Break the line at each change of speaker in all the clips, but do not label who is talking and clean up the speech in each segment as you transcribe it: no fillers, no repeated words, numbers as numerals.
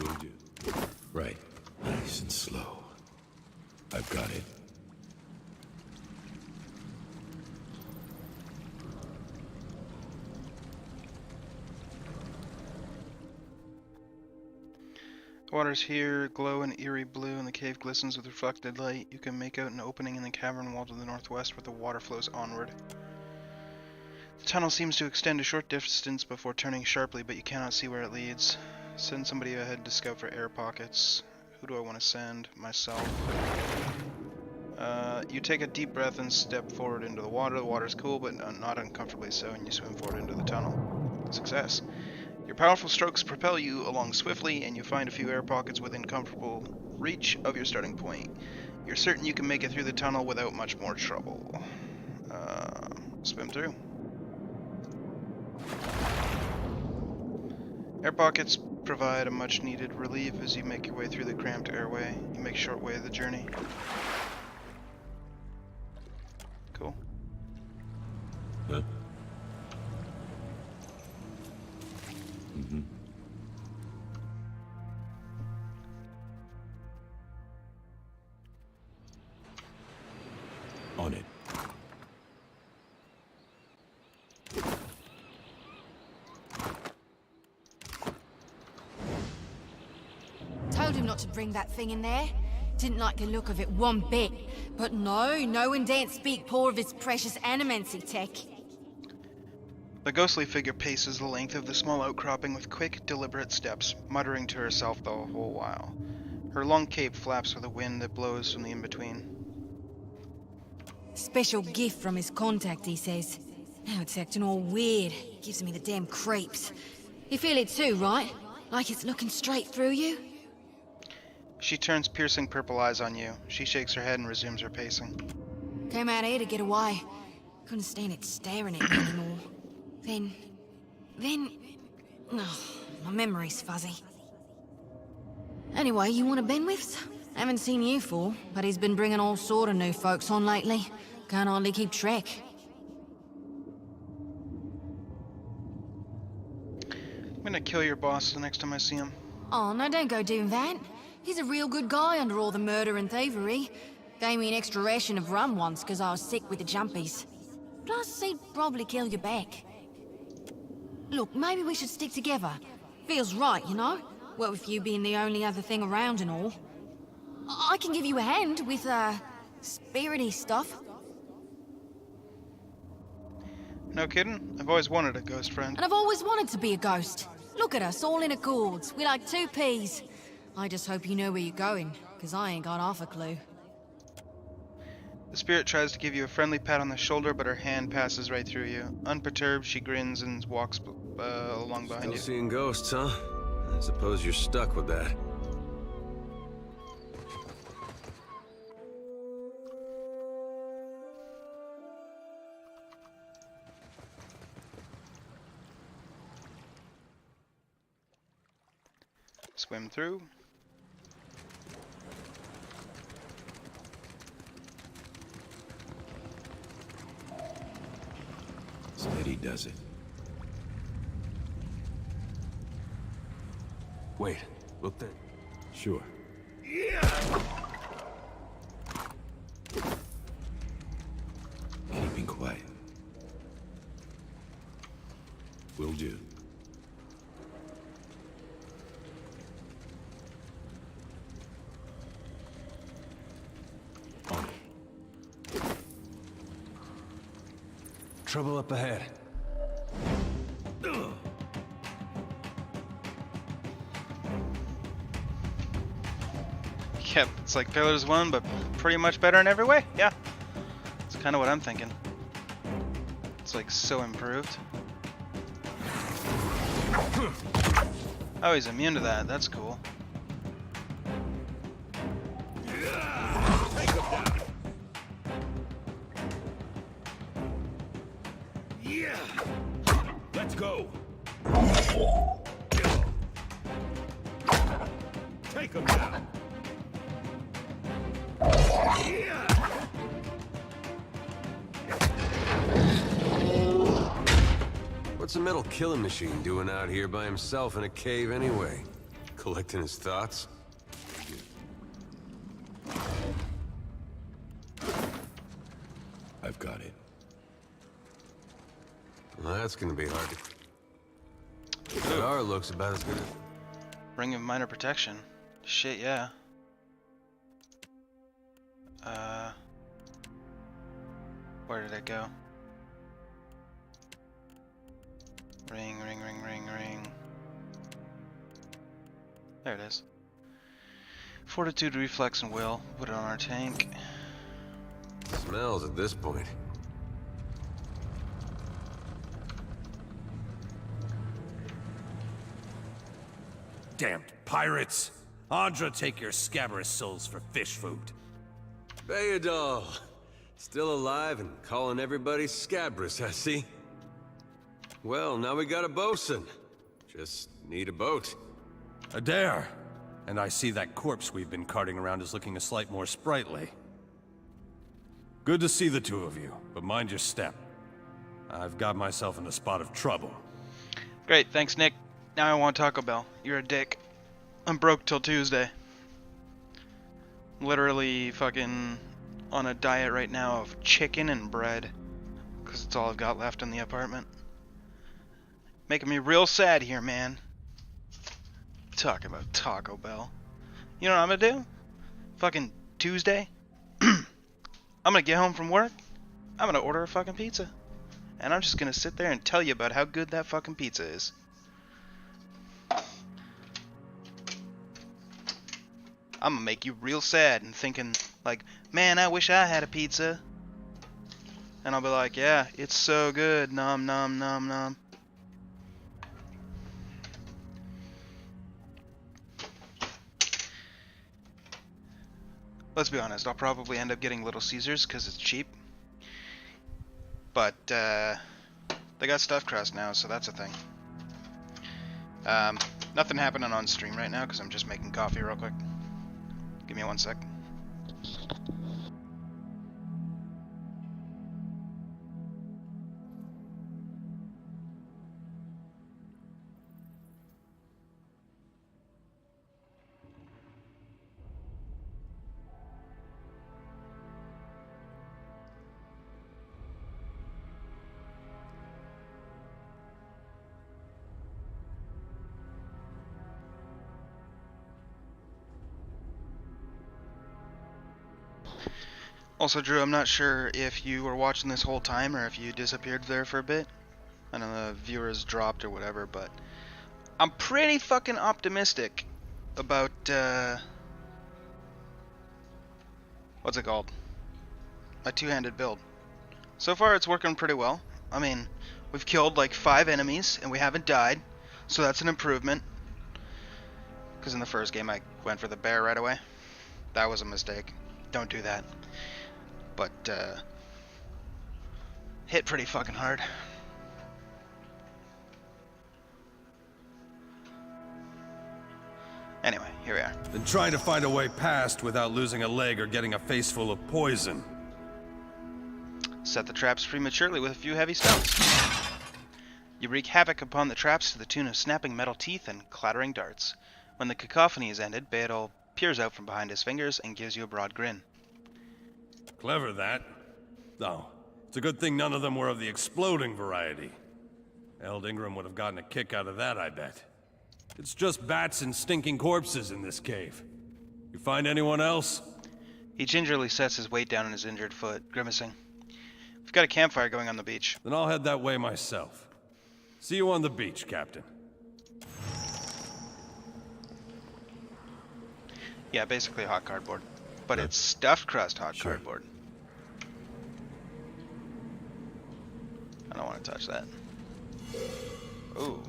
Will do. Right. Nice and slow. I've got it.
The waters here glow an eerie blue and the cave glistens with reflected light. You can make out an opening in the cavern wall to the northwest where the water flows onward. The tunnel seems to extend a short distance before turning sharply, but you cannot see where it leads. Send somebody ahead to scout for air pockets. Who do I want to send? Myself. You take a deep breath and step forward into the water. The water's cool, but not uncomfortably so, and you swim forward into the tunnel. Success. Your powerful strokes propel you along swiftly, and you find a few air pockets within comfortable reach of your starting point. You're certain you can make it through the tunnel without much more trouble. Swim through. Air pockets provide a much-needed relief as you make your way through the cramped airway. You make short way of the journey. Cool.
Huh? Mm-hmm. On it.
Told him not to bring that thing in there. Didn't like the look of it one bit. But no one daren't speak poor of his precious animancy tech.
The ghostly figure paces the length of the small outcropping with quick, deliberate steps, muttering to herself the whole while. Her long cape flaps with a wind that blows from the in-between.
Special gift from his contact, he says. Now it's acting all weird. Gives me the damn creeps. You feel it too, right? Like it's looking straight through you?
She turns piercing purple eyes on you. She shakes her head and resumes her pacing.
Came out here to get away. Couldn't stand it staring at me anymore. Then... Oh, my memory's fuzzy. Anyway, you want a Benwith's? Haven't seen you for, but he's been bringing all sort of new folks on lately. Can't hardly keep track.
I'm gonna kill your boss the next time I see him.
Oh, no, don't go doing that. He's a real good guy under all the murder and thievery. Gave me an extra ration of rum once because I was sick with the jumpies. Plus, he'd probably kill you back. Look, maybe we should stick together. Feels right, you know? What with you being the only other thing around and all. I can give you a hand with, spirity stuff.
No kidding? I've always wanted a ghost friend.
And I've always wanted to be a ghost. Look at us, all in accords. We're like two peas. I just hope you know where you're going, because I ain't got half a clue.
The spirit tries to give you a friendly pat on the shoulder, but her hand passes right through you. Unperturbed, she grins and walks along behind you.
Still seeing ghosts, huh? I suppose you're stuck with that.
Swim through.
Steady does it.
Wait, look there.
Sure. Keeping quiet. Will do. On it.
Trouble up ahead.
Yep, it's like Pillars 1, but pretty much better in every way. Yeah, it's kind of what I'm thinking. It's like so improved. Oh, he's immune to that. That's cool.
Let's go. Take him down. What's a metal killing machine doing out here by himself in a cave anyway? Collecting his thoughts?
I've got it.
Well, that's gonna be hard to... Radar looks about as good as...
Ring of minor protection. Shit, yeah. Where did it go? Ring, ring, ring, ring, ring. There it is. Fortitude, reflex, and will. Put it on our tank.
Smells at this point.
Damned pirates! Andra, take your scabrous souls for fish food.
Bayadol! Still alive and calling everybody scabrous, I see. Well, now we got a bosun. Just need a boat.
Adair! And I see that corpse we've been carting around is looking a slight more sprightly. Good to see the two of you, but mind your step. I've got myself in a spot of trouble.
Great, thanks, Nick. Now I want Taco Bell. You're a dick. I'm broke till Tuesday. Literally fucking on a diet right now of chicken and bread. Because it's all I've got left in the apartment. Making me real sad here, man. Talking about Taco Bell. You know what I'm gonna do? Fucking Tuesday. I'm gonna get home from work. I'm gonna order a fucking pizza. And I'm just gonna sit there and tell you about how good that fucking pizza is. I'm gonna make you real sad and thinking, like, man, I wish I had a pizza. And I'll be like, yeah, it's so good. Nom nom nom nom. Let's be honest, I'll probably end up getting Little Caesars because it's cheap. But, they got stuffed crust now, so that's a thing. Nothing happening on stream right now because I'm just making coffee real quick. Give me 1 sec. Also, Drew, I'm not sure if you were watching this whole time or if you disappeared there for a bit. I know the viewers dropped or whatever, but I'm pretty fucking optimistic about, what's it called? My two-handed build. So far, it's working pretty well. I mean, we've killed like 5 enemies and we haven't died, so that's an improvement. Because in the first game, I went for the bear right away. That was a mistake. Don't do that. But, hit pretty fucking hard. Anyway, here we are.
Been trying to find a way past without losing a leg or getting a face full of poison.
Set the traps prematurely with a few heavy stones. You wreak havoc upon the traps to the tune of snapping metal teeth and clattering darts. When the cacophony is ended, Beadle peers out from behind his fingers and gives you a broad grin.
Clever, that. No, it's a good thing none of them were of the exploding variety. Eld Ingram would have gotten a kick out of that, I bet. It's just bats and stinking corpses in this cave. You find anyone else?
He gingerly sets his weight down on his injured foot, grimacing. We've got a campfire going on the beach.
Then I'll head that way myself. See you on the beach, Captain.
Yeah, basically hot cardboard. But it's stuffed crust hot cardboard. I don't want to touch that. Ooh.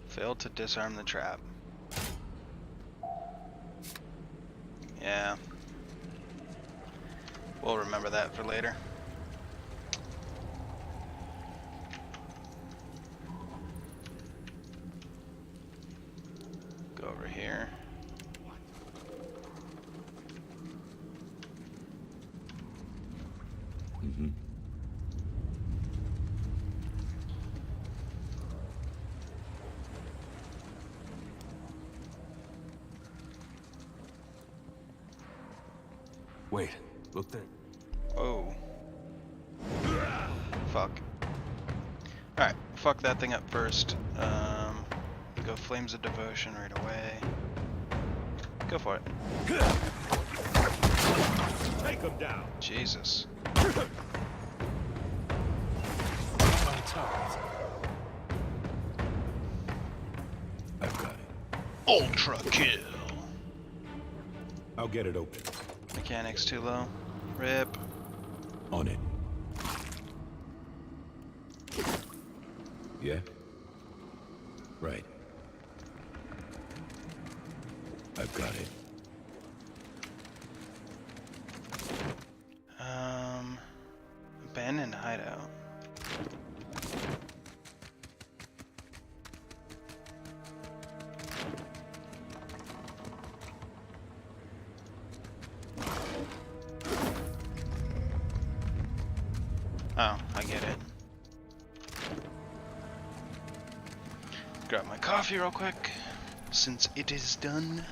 Failed to disarm the trap. Yeah. We'll remember that for later. Go over here.
Wait, look there.
Oh. Fuck. Alright, fuck that thing up first. Go Flames of Devotion right away. Go for it.
Take him down.
Jesus.
I've got it.
Ultra kill.
I'll get it open.
Mechanics too low. Rip.
On it. Yeah? Right. I've got it.
Abandoned hideout. Oh, I get it. Grab my coffee real quick, since it is done.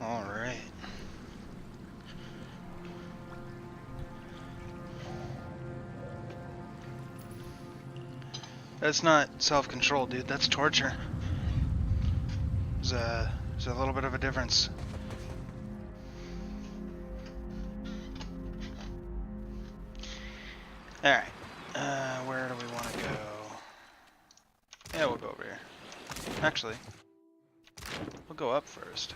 Alright. That's not self-control, dude. That's torture. There's a little bit of a difference. Alright. Where do we want to go? Yeah, we'll go over here. Actually, we'll go up first.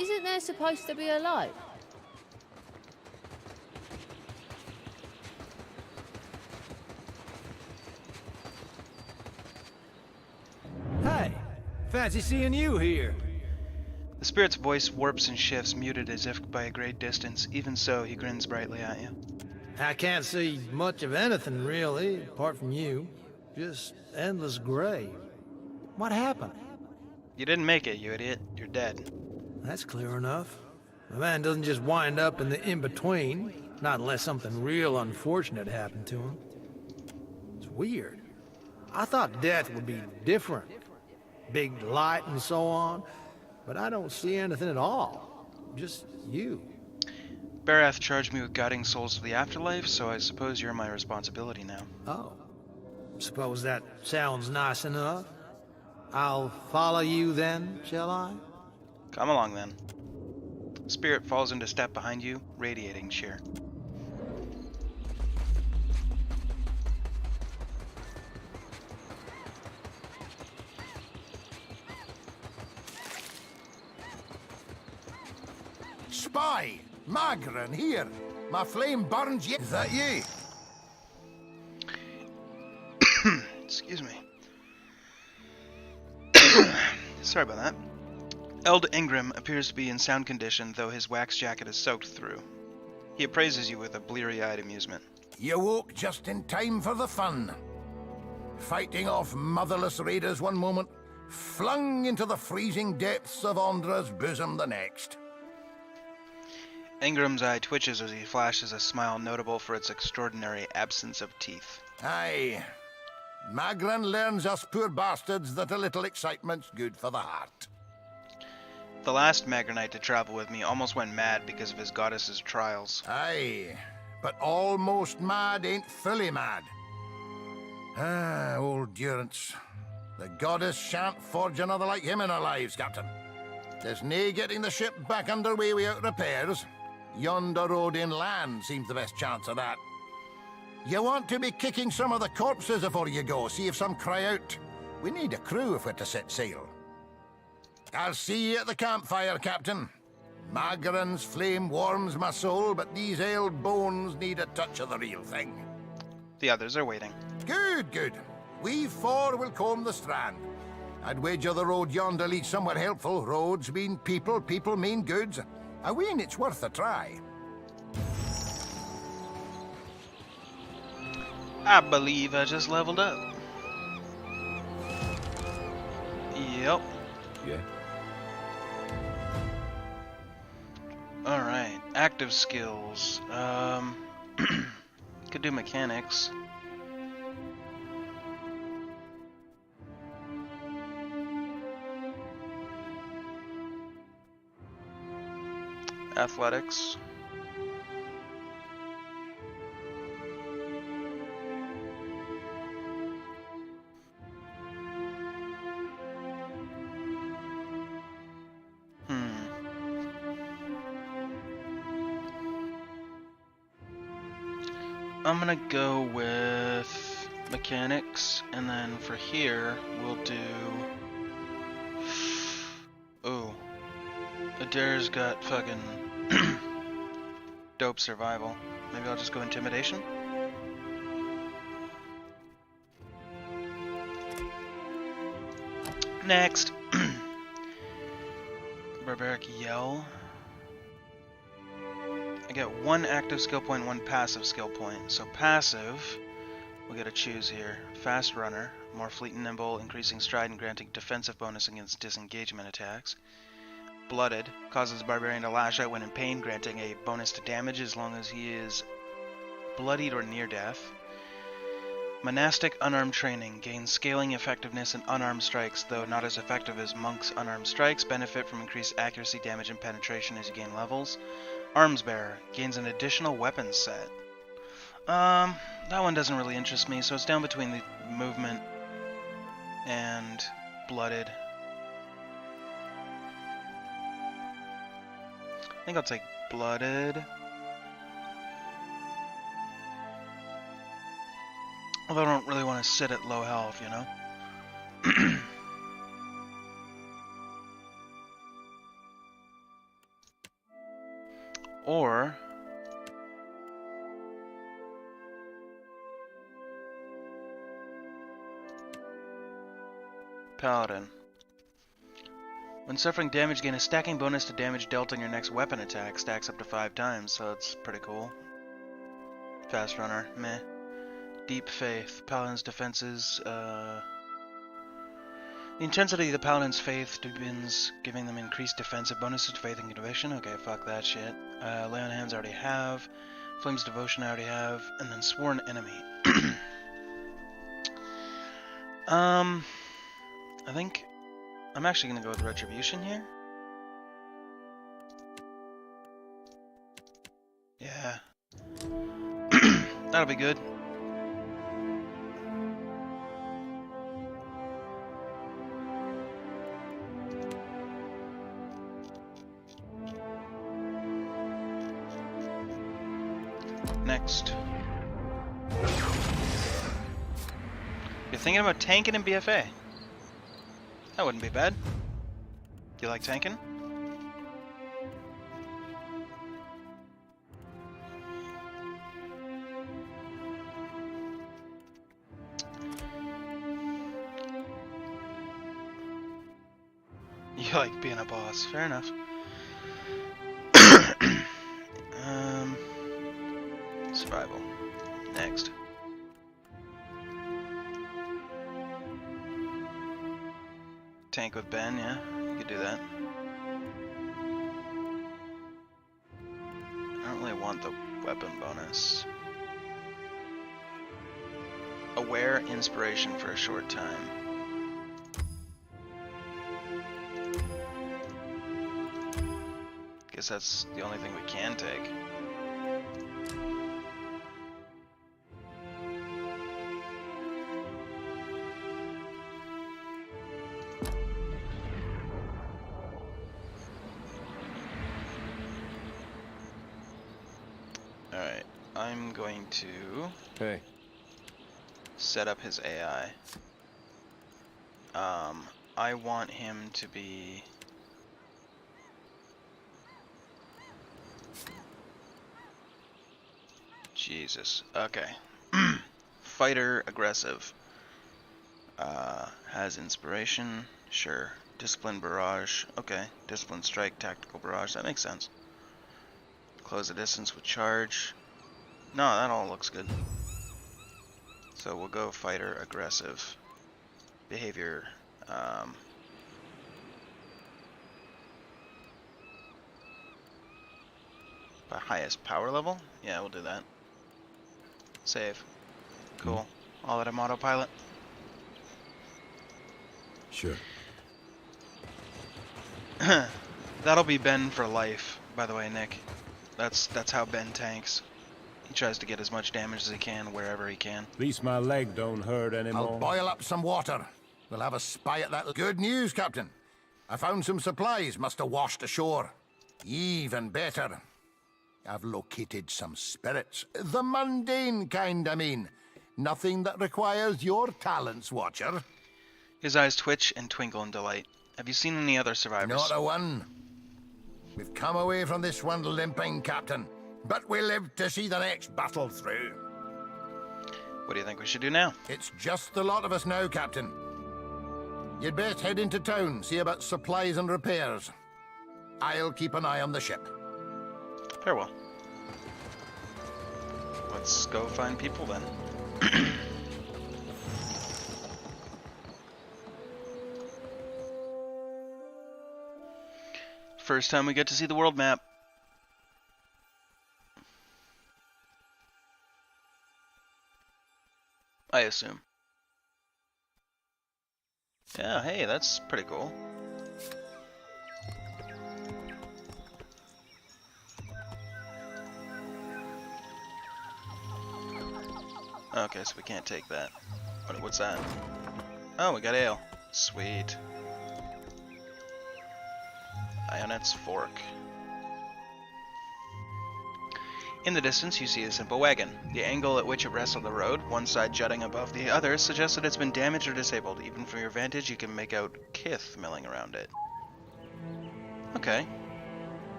Isn't there supposed to be a light?
Hey, fancy seeing you here.
The spirit's voice warps and shifts, muted as if by a great distance. Even so, he grins brightly at you.
I can't see much of anything, really, apart from you. Just endless gray. What happened?
You didn't make it, you idiot. You're dead.
That's clear enough. A man doesn't just wind up in the in-between, not unless something real unfortunate happened to him. It's weird. I thought death would be different. Big light and so on, but I don't see anything at all. Just you.
Barath charged me with guiding souls to the afterlife, so I suppose you're my responsibility now.
Oh. Suppose that sounds nice enough. I'll follow you then, shall I?
Come along then. Spirit falls into step behind you, radiating cheer.
Spy! Magran here! My flame burns yet. Is that you?
Excuse me. Sorry about that. Eld Ingram appears to be in sound condition, though his wax jacket is soaked through. He appraises you with a bleary-eyed amusement.
You woke just in time for the fun. Fighting off motherless raiders one moment, flung into the freezing depths of Ondra's bosom the next.
Ingram's eye twitches as he flashes a smile notable for its extraordinary absence of teeth.
Aye. Magran learns us poor bastards that a little excitement's good for the heart.
The last Magranite to travel with me almost went mad because of his goddess's trials.
Aye, but almost mad ain't fully mad. Ah, old Durance. The goddess shan't forge another like him in our lives, Captain. There's nae getting the ship back underway without repairs. Yonder road inland seems the best chance of that. You want to be kicking some of the corpses before you go, see if some cry out. We need a crew if we're to set sail. I'll see you at the campfire, Captain. Magarin's flame warms my soul, but these old bones need a touch of the real thing.
The others are waiting.
Good, good. We four will comb the strand. I'd wager the road yonder leads somewhere helpful. Roads mean people, people mean goods. I ween it's worth a try.
I believe I just leveled up. Yep.
Yeah?
Alright, active skills. Could do mechanics. Athletics. I'm gonna go with mechanics, and then for here, we'll do... Ooh. Adair's got fucking dope survival. Maybe I'll just go intimidation? Next. Barbaric Yell. I get one active skill point, one passive skill point. So passive, we gotta choose here. Fast Runner, more fleet and nimble, increasing stride and granting defensive bonus against disengagement attacks. Blooded, causes Barbarian to lash out when in pain, granting a bonus to damage as long as he is bloodied or near death. Monastic Unarmed Training, gains scaling effectiveness in unarmed strikes, though not as effective as Monk's unarmed strikes. Benefit from increased accuracy, damage, and penetration as you gain levels. Arms Bearer, gains an additional weapons set. That one doesn't really interest me, so it's down between the movement and Blooded. I think I'll take Blooded. Although I don't really want to sit at low health, you know? Or... Paladin. When suffering damage, gain a stacking bonus to damage dealt on your next weapon attack. Stacks up to 5 times, so it's pretty cool. Fast Runner, meh. Deep Faith. Paladin's defenses, The intensity of the Paladin's faith begins giving them increased defensive bonuses to faith and conviction. Okay, fuck that shit. Lay on Hands I already have. Flame's Devotion I already have. And then Sworn Enemy. I think I'm actually gonna go with Retribution here. Yeah. That'll be good. Next. You're thinking about tanking in BFA? That wouldn't be bad. Do you like tanking? You like being a boss. Fair enough. Survival. Next. Tank with Ben, yeah, you could do that. I don't really want the weapon bonus. Aware Inspiration for a short time. Guess that's the only thing we can take. Alright, I'm going to
Hey.
set up his AI. I want him to be... Jesus. Okay. Fighter, aggressive. Has inspiration. Sure. Discipline, barrage. Okay. Discipline, strike, tactical barrage. That makes sense. Close the distance with charge. No, that all looks good. So we'll go fighter, aggressive. Behavior. By highest power level? Yeah, we'll do that. Save. Cool. I'll let him autopilot.
Sure.
That'll be Ben for life, by the way, Nick. That's how Ben tanks. He tries to get as much damage as he can wherever he can.
At least my leg don't hurt
I'll
anymore.
boil up some water. We'll have a spy at that. Good news, Captain. I found some supplies must have washed ashore. Even better. I've located some spirits. The mundane kind, I mean. Nothing that requires your talents, Watcher.
His eyes twitch and twinkle in delight. Have you seen any other survivors?
Not a one. We've come away from this one limping, Captain. But we live to see the next battle through.
What do you think we should do now?
It's just the lot of us now, Captain. You'd best head into town, see about supplies and repairs. I'll keep an eye on the ship.
Farewell. Let's go find people then. First time we get to see the world map. I assume. Yeah, hey, that's pretty cool. Okay, so we can't take that. What's that? Oh, we got ale. Sweet. Ionet's fork. In the distance, you see a simple wagon. The angle at which it rests on the road, one side jutting above the other, suggests that it's been damaged or disabled. Even from your vantage, you can make out kith milling around it. Okay.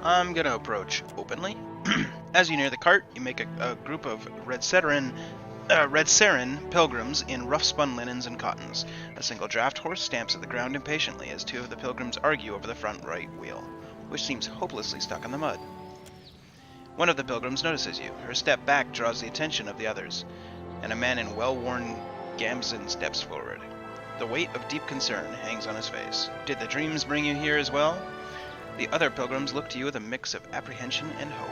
I'm gonna approach openly. As you near the cart, you make a group of Red Seren pilgrims in rough-spun linens and cottons. A single draft horse stamps at the ground impatiently as two of the pilgrims argue over the front right wheel, which seems hopelessly stuck in the mud. One of the pilgrims notices you. Her step back draws the attention of the others, and a man in well-worn gambeson steps forward. The weight of deep concern hangs on his face. Did the dreams bring you here as well? The other pilgrims look to you with a mix of apprehension and hope.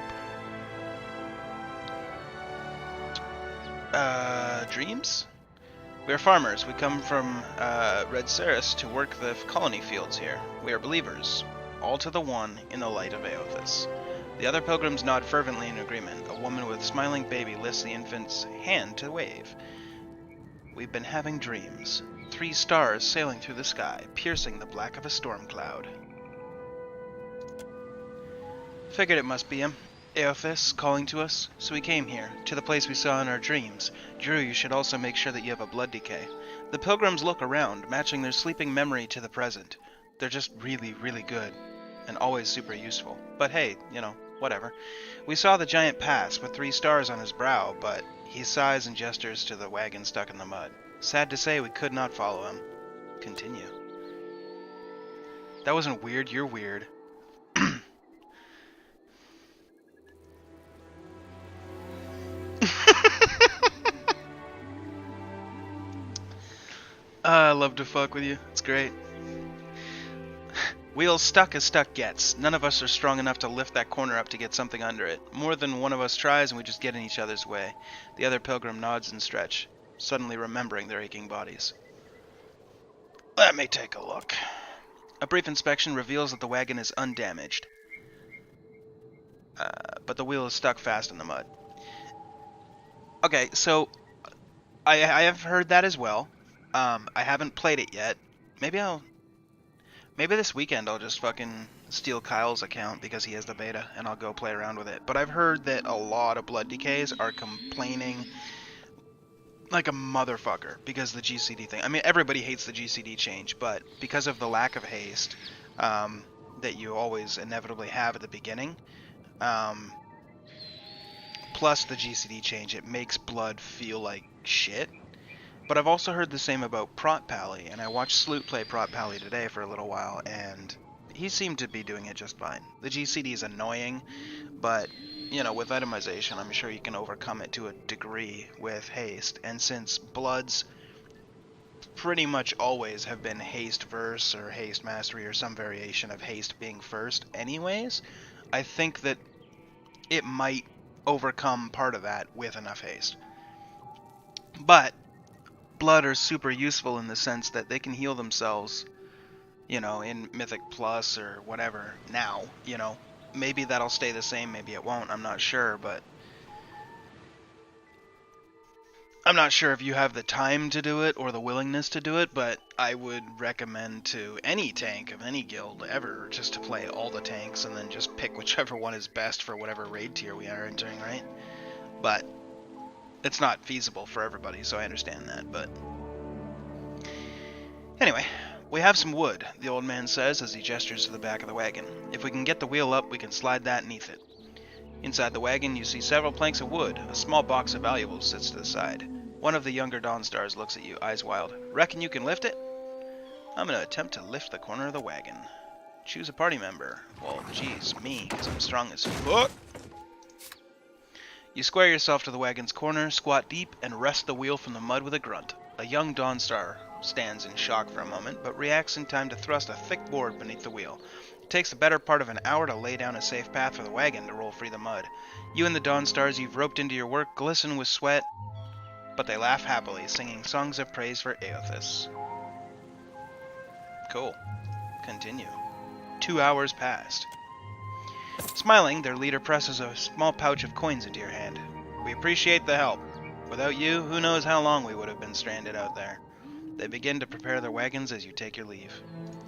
Dreams? We are farmers. We come from Red Ceres to work the colony fields here. We are believers, all to the one in the light of Aothis. The other pilgrims nod fervently in agreement. A woman with a smiling baby lifts the infant's hand to wave. We've been having dreams. 3 stars sailing through the sky, piercing the black of a storm cloud. Figured it must be him. Aothis calling to us, so we came here, to the place we saw in our dreams. Drew, you should also make sure that you have a blood decay. The pilgrims look around, matching their sleeping memory to the present. They're just really, really good, and always super useful. But hey, you know, whatever. We saw the giant pass with 3 stars on his brow, but he sighs and gestures to the wagon stuck in the mud. Sad to say, we could not follow him. Continue. That wasn't weird, you're weird. I love to fuck with you. It's great. Wheels stuck as stuck gets. None of us are strong enough to lift that corner up to get something under it. More than one of us tries and we just get in each other's way. The other pilgrim nods and stretch, suddenly remembering their aching bodies. Let me take a look. A brief inspection reveals that the wagon is undamaged. But the wheel is stuck fast in the mud. Okay, so I have heard that as well. I haven't played it yet. Maybe this weekend I'll just fucking steal Kyle's account because he has the beta and I'll go play around with it. But I've heard that a lot of blood decays are complaining like a motherfucker because the GCD thing. I mean, everybody hates the GCD change, but because of the lack of haste that you always inevitably have at the beginning, plus the GCD change, it makes blood feel like shit. But I've also heard the same about Prot Pally, and I watched Sloot play Prot Pally today for a little while, and he seemed to be doing it just fine. The GCD is annoying, but, you know, with itemization, I'm sure you can overcome it to a degree with haste, and since bloods pretty much always have been haste verse or haste mastery or some variation of haste being first anyways, I think that it might overcome part of that with enough haste. But blood are super useful in the sense that they can heal themselves, you know, in Mythic Plus or whatever now, you know. Maybe that'll stay the same, maybe it won't, I'm not sure, but I'm not sure if you have the time to do it or the willingness to do it, but I would recommend to any tank of any guild ever just to play all the tanks and then just pick whichever one is best for whatever raid tier we are entering, right? But it's not feasible for everybody, so I understand that, but anyway, we have some wood, the old man says as he gestures to the back of the wagon. If we can get the wheel up, we can slide that neath it. Inside the wagon, you see several planks of wood. A small box of valuables sits to the side. One of the younger Dawnstars looks at you, eyes wild. Reckon you can lift it? I'm going to attempt to lift the corner of the wagon. Choose a party member. Well, geez, me, because I'm strong as fuck. You square yourself to the wagon's corner, squat deep, and wrest the wheel from the mud with a grunt. A young Dawnstar stands in shock for a moment, but reacts in time to thrust a thick board beneath the wheel. It takes the better part of an hour to lay down a safe path for the wagon to roll free the mud. You and the Dawnstars you've roped into your work glisten with sweat, but they laugh happily, singing songs of praise for Aothas. Cool. Continue. 2 hours passed. Smiling, their leader presses a small pouch of coins into your hand. We appreciate the help. Without you, who knows how long we would have been stranded out there. They begin to prepare their wagons as you take your leave.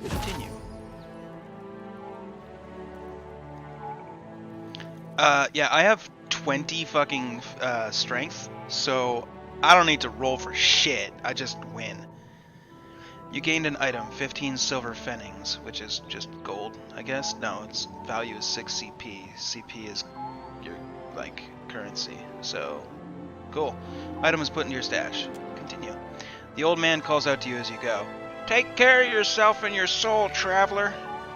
Continue. Yeah, I have 20 fucking strength, so I don't need to roll for shit. I just win. You gained an item, 15 silver pfennings, which is just gold, I guess? No, its value is 6 CP. CP is your, like, currency. So, cool. Item is put in your stash. Continue. The old man calls out to you as you go. Take care of yourself and your soul, traveler.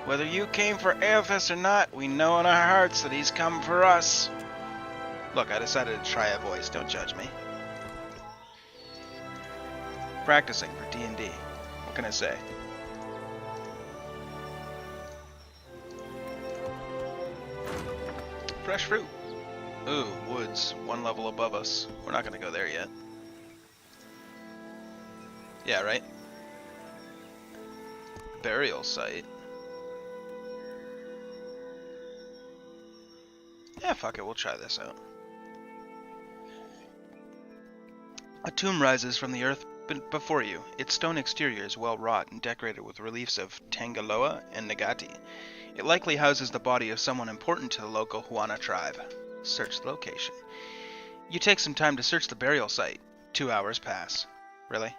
Whether you came for Aothas or not, we know in our hearts that he's come for us. Look, I decided to try a voice. Don't judge me. Practicing for D&D. What can I say? Fresh fruit. Ooh, woods. One level above us. We're not going to go there yet. Yeah, right? Burial site. Yeah, fuck it. We'll try this out. A tomb rises from the earth before you. Its stone exterior is well wrought and decorated with reliefs of Tangaloa and Nagati. It likely houses the body of someone important to the local Huana tribe. Search the location. You take some time to search the burial site. 2 hours pass. Really?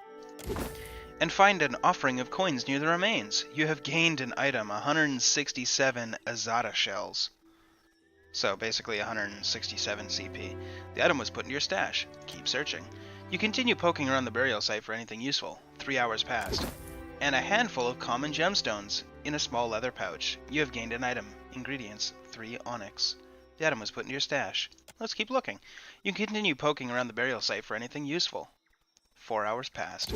And find an offering of coins near the remains. You have gained an item, 167 Azada shells. So basically 167 CP. The item was put in your stash. Keep searching. You continue poking around the burial site for anything useful. 3 hours passed. And a handful of common gemstones in a small leather pouch. You have gained an item. Ingredients, 3 onyx. The item was put in your stash. Let's keep looking. You continue poking around the burial site for anything useful. 4 hours passed.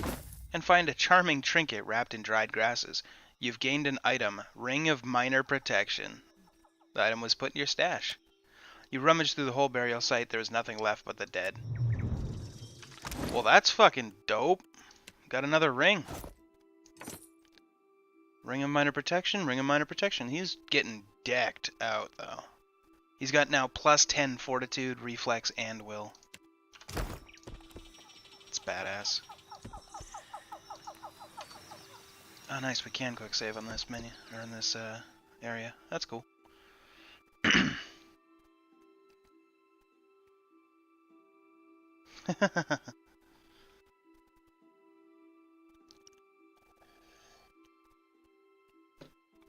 And find a charming trinket wrapped in dried grasses. You've gained an item, Ring of Minor Protection. The item was put in your stash. You rummage through the whole burial site. There is nothing left but the dead. Well, that's fucking dope. Got another ring. Ring of Minor Protection, Ring of Minor Protection. He's getting decked out, though. He's got now plus 10 Fortitude, Reflex, and Will. It's badass. Oh, nice. We can quick save on this menu, or in this area. That's cool.